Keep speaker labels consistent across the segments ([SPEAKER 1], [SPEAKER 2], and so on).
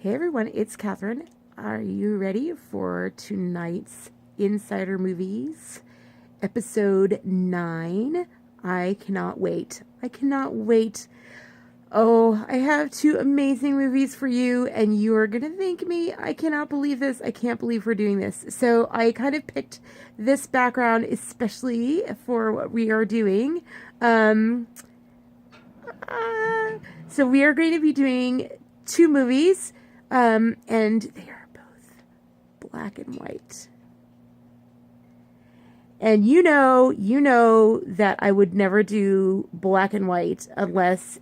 [SPEAKER 1] Hey everyone, it's Katherine. Are you ready for tonight's Insider Movies, episode 9? I cannot wait. I cannot wait. Oh, I have two amazing movies for you, and you are going to thank me. I cannot believe this. I can't believe we're doing this. So I kind of picked this background especially for what we are doing. So we are going to be doing two movies. And they are both black and white. And you know that I would never do black and white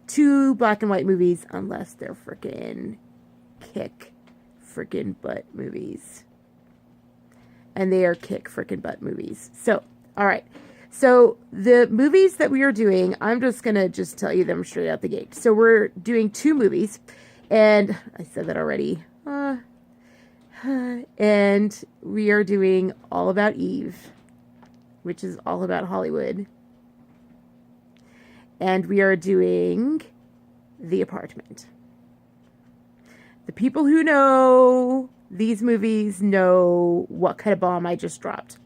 [SPEAKER 1] two black and white movies unless they're freaking butt movies. And they are kick freaking butt movies. So, all right. So the movies that we are doing, I'm just going to tell you them straight out the gate. So we're doing two movies. And I said that already. And we are doing All About Eve, which is all about Hollywood. And we are doing The Apartment. The people who know these movies know what kind of bomb I just dropped.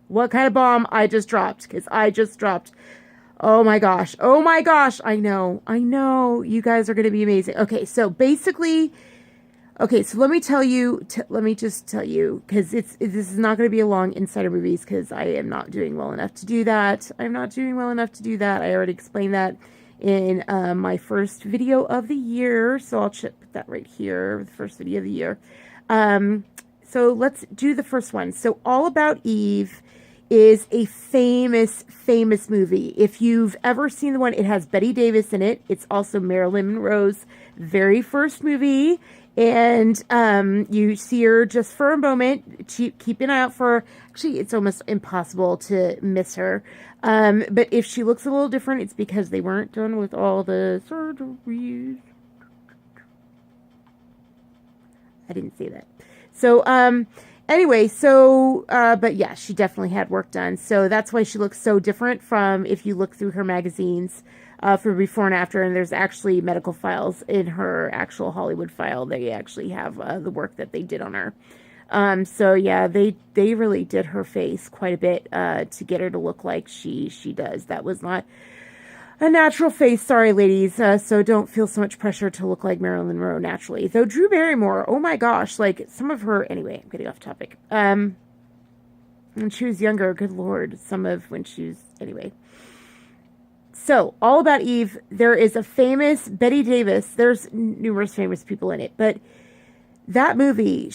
[SPEAKER 1] What kind of bomb I just dropped. Because I just dropped... Oh my gosh. I know. You guys are going to be amazing. Okay, so basically, so let me just tell you, because this is not going to be a long Insider Movies, because I am not doing well enough to do that. I already explained that in my first video of the year. So I'll put that right here, the first video of the year. So let's do the first one. So All About Eve is a famous movie. If you've ever seen the one, it has Bette Davis in it. It's also Marilyn Monroe's very first movie. And you see her just for a moment. Keep an eye out for her. Actually, it's almost impossible to miss her. But if she looks a little different, it's because they weren't done with all the surgeries. I didn't say that. So, anyway, but yeah, she definitely had work done. So that's why she looks so different from if you look through her magazines for before and after. And there's actually medical files in her actual Hollywood file. They actually have the work that they did on her. So yeah, they really did her face quite a bit to get her to look like she does. That was not a natural face. Sorry, ladies. So don't feel so much pressure to look like Marilyn Monroe naturally. Though Drew Barrymore, oh my gosh, like some of her, anyway, I'm getting off topic. When she was younger, good Lord, anyway. So, All About Eve, there is a famous Bette Davis, there's numerous famous people in it, but that movie,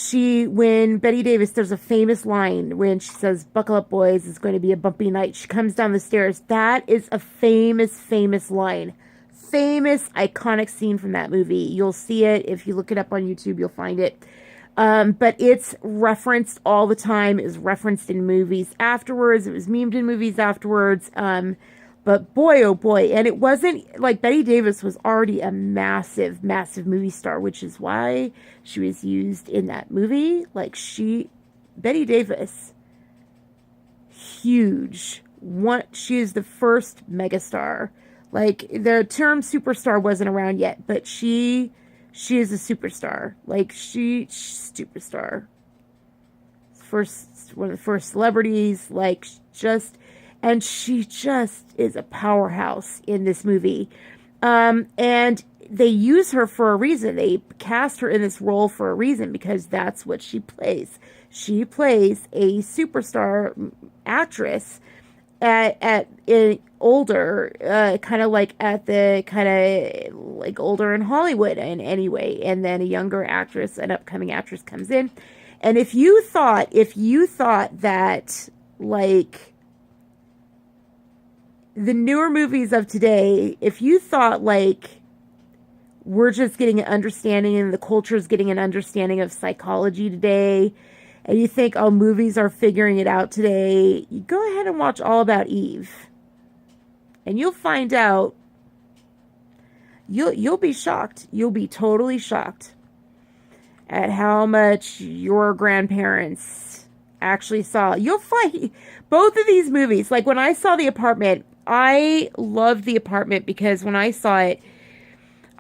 [SPEAKER 1] when Bette Davis, there's a famous line when she says, "Buckle up, boys, it's going to be a bumpy night." She comes down the stairs. That is a famous line. Famous, iconic scene from that movie. You'll see it. If you look it up on YouTube, you'll find it. But it's referenced all the time. It was referenced in movies afterwards. It was memed in movies afterwards. But boy, oh boy. And it wasn't like Bette Davis was already a massive movie star, which is why she was used in that movie. Bette Davis, huge. She is the first megastar. Like, the term superstar wasn't around yet, but she is a superstar. Like, superstar. One of the first celebrities, and she just is a powerhouse in this movie. And they use her for a reason. They cast her in this role for a reason, because that's what she plays. She plays a superstar actress older, older in Hollywood in any way. And then a younger actress, an upcoming actress comes in. And if you thought that, like, the newer movies of today, if you thought like we're just getting an understanding and the culture is getting an understanding of psychology today, and you think, oh, movies are figuring it out today, you go ahead and watch All About Eve. And you'll find out, you'll be shocked. You'll be totally shocked at how much your grandparents actually saw. You'll find both of these movies. Like, when I saw The Apartment, I loved The Apartment because when I saw it,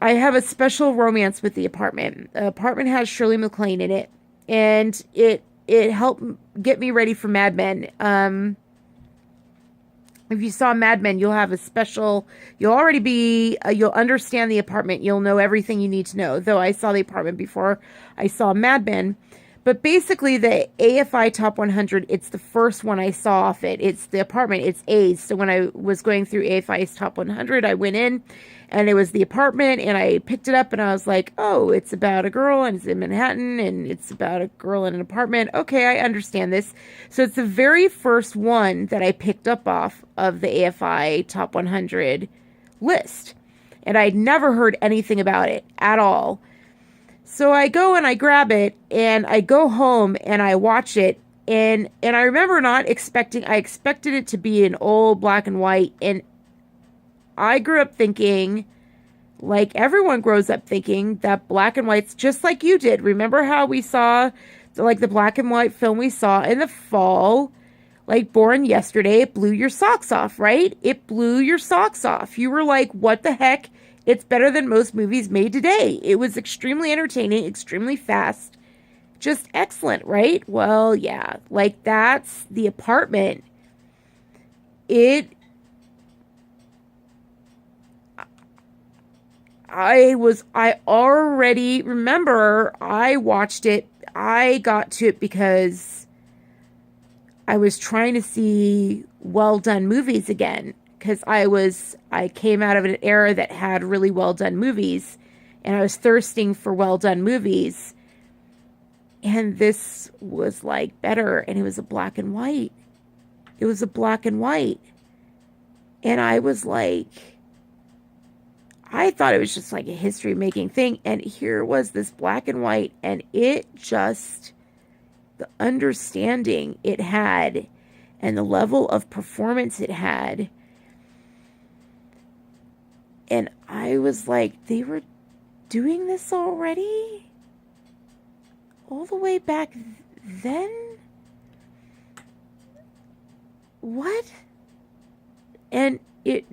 [SPEAKER 1] I have a special romance with The Apartment. The Apartment has Shirley MacLaine in it, and it helped get me ready for Mad Men. If you saw Mad Men, you'll have a special. You'll already be. You'll understand The Apartment. You'll know everything you need to know. Though I saw The Apartment before I saw Mad Men, but basically the AFI Top 100. It's the first one I saw off it. It's The Apartment. It's A's. So when I was going through AFI's Top 100, I went in, and it was The Apartment, and I picked it up, and I was like, oh, it's about a girl, and it's in Manhattan, and it's about a girl in an apartment. Okay, I understand this. So it's the very first one that I picked up off of the AFI Top 100 list. And I'd never heard anything about it at all. So I go and I grab it, and I go home, and I watch it, and I remember not expecting, I expected it to be an old black and white, and I grew up thinking, like everyone grows up thinking, that black and white's just like you did. Remember how we saw, like, the black and white film we saw in the fall, like Born Yesterday, it blew your socks off, right? It blew your socks off. You were like, what the heck? It's better than most movies made today. It was extremely entertaining, extremely fast, just excellent, right? Well, yeah, like that's The Apartment. I already remember I watched it. I got to it because I was trying to see well done movies again. Because I came out of an era that had really well done movies, and I was thirsting for well done movies. And this was like better, and it was a black and white. It was a black and white. And I was like, I thought it was just like a history making thing. And here was this black and white, and it just, the understanding it had and the level of performance it had. And I was like, they were doing this already? All the way back then? What? And it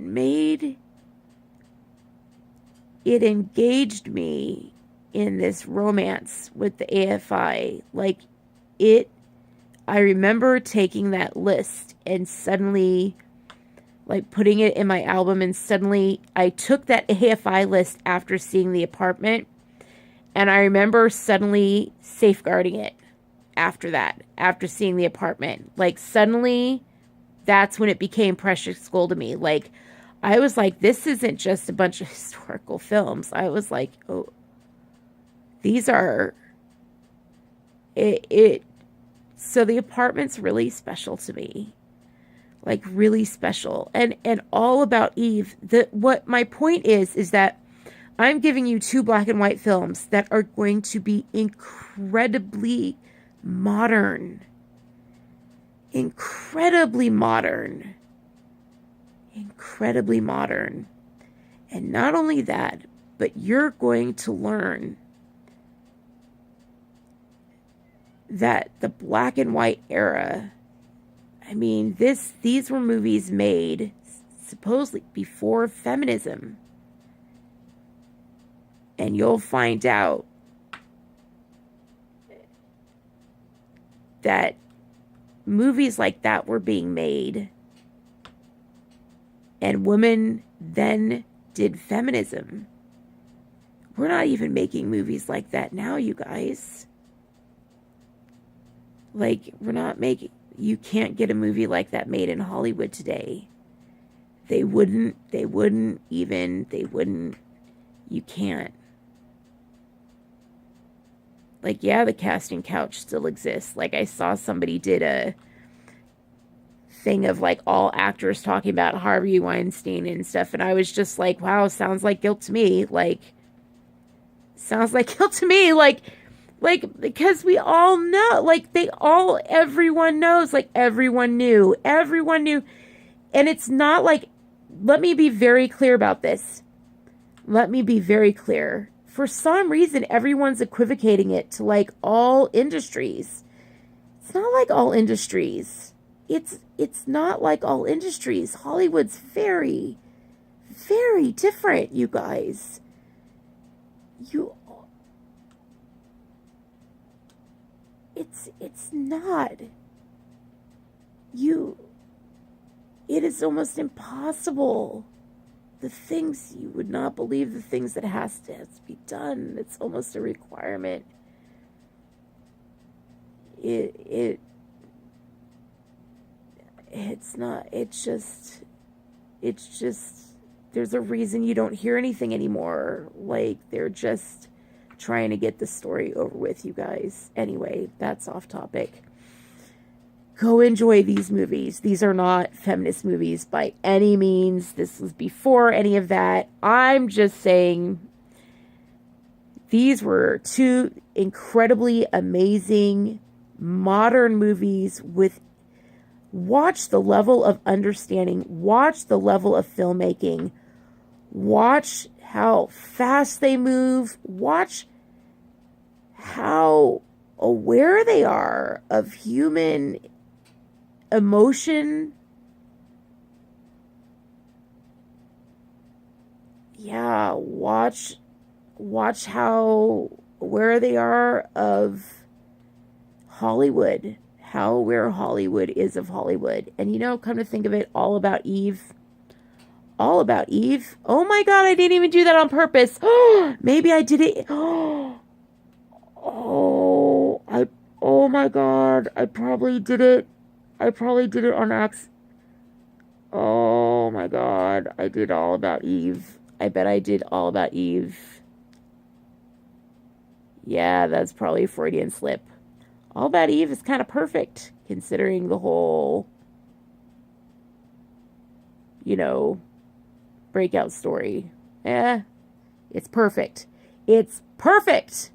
[SPEAKER 1] engaged me in this romance with the AFI. Like, I remember taking that list and suddenly, like, putting it in my album, and suddenly I took that AFI list after seeing The Apartment, and I remember suddenly safeguarding it after that, after seeing The Apartment. Like, suddenly, that's when it became precious gold to me. Like, I was like, this isn't just a bunch of historical films. I was like, oh, these are, so The Apartment's really special to me. Like, really special, and all about Eve. What my point is that I'm giving you two black and white films that are going to be incredibly modern, incredibly modern, incredibly modern. And not only that, but you're going to learn that the black and white era, I mean, these were movies made supposedly before feminism. And you'll find out that movies like that were being made, and women then did feminism. We're not even making movies like that now, you guys. Like, we're not making... You can't get a movie like that made in Hollywood today. You can't. Like, yeah, the casting couch still exists. Like, I saw somebody did a thing of, like, all actors talking about Harvey Weinstein and stuff, and I was just like, wow, sounds like guilt to me. Like, sounds like guilt to me. Like, because we all know, like, everyone knows, like, everyone knew. And it's not like, let me be very clear about this. Let me be very clear. For some reason, everyone's equivocating it to, like, all industries. It's not like all industries. It's not like all industries. Hollywood's very, very different, you guys. You, it's not. You, it is almost impossible. The things you would not believe, the things that has to be done. It's almost a requirement. It's not. It's just. There's a reason you don't hear anything anymore. Like, they're just trying to get the story over with, you guys. Anyway, that's off topic. Go enjoy these movies. These are not feminist movies by any means. This was before any of that. I'm just saying these were two incredibly amazing modern movies with, watch the level of understanding, watch the level of filmmaking, watch how fast they move, watch how aware they are of human emotion. Yeah, watch how aware they are of Hollywood, how aware Hollywood is of Hollywood. And you know, come to think of it, All About Eve. All About Eve. Oh my God, I didn't even do that on purpose. Maybe I did it. Oh my God, I probably did it. I probably did it on accident. Oh my God, I did All About Eve. I bet I did All About Eve. Yeah, that's probably a Freudian slip. All About Eve is kind of perfect, considering the whole, you know, breakout story. It's perfect. It's perfect.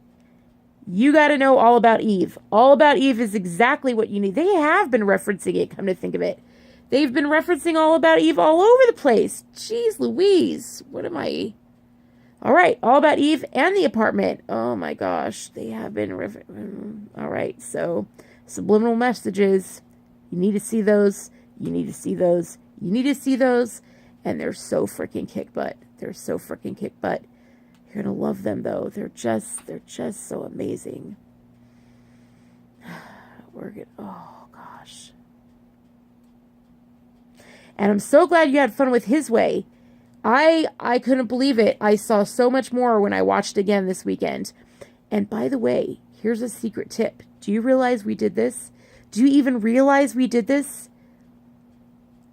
[SPEAKER 1] You got to know All About Eve. All About Eve is exactly what you need. They have been referencing it, come to think of it. They've been referencing All About Eve all over the place. Jeez Louise. What am I? All right. All About Eve and The Apartment. Oh my gosh. They have been. All right. So, subliminal messages. You need to see those. You need to see those. You need to see those. And they're so freaking kick butt. They're so freaking kick butt. You're going to love them, though. They're just so amazing. Oh, gosh. And I'm so glad you had fun with His Way. I couldn't believe it. I saw so much more when I watched again this weekend. And by the way, here's a secret tip. Do you realize we did this? Do you even realize we did this?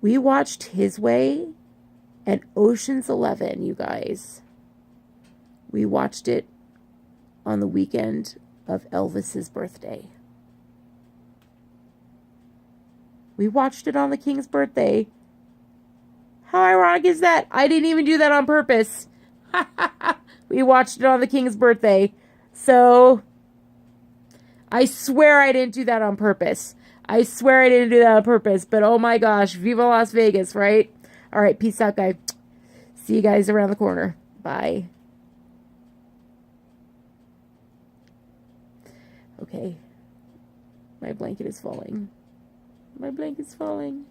[SPEAKER 1] We watched His Way and Ocean's 11, you guys. We watched it on the weekend of Elvis's birthday. We watched it on the King's birthday. How ironic is that? I didn't even do that on purpose. We watched it on the King's birthday. So, I swear I didn't do that on purpose. I swear I didn't do that on purpose. But oh my gosh, Viva Las Vegas, right? All right, peace out, guys. See you guys around the corner. Bye. Okay. My blanket is falling. My blanket's falling.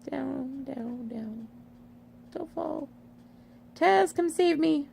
[SPEAKER 1] Down, down, down. Don't fall. Taz, come save me.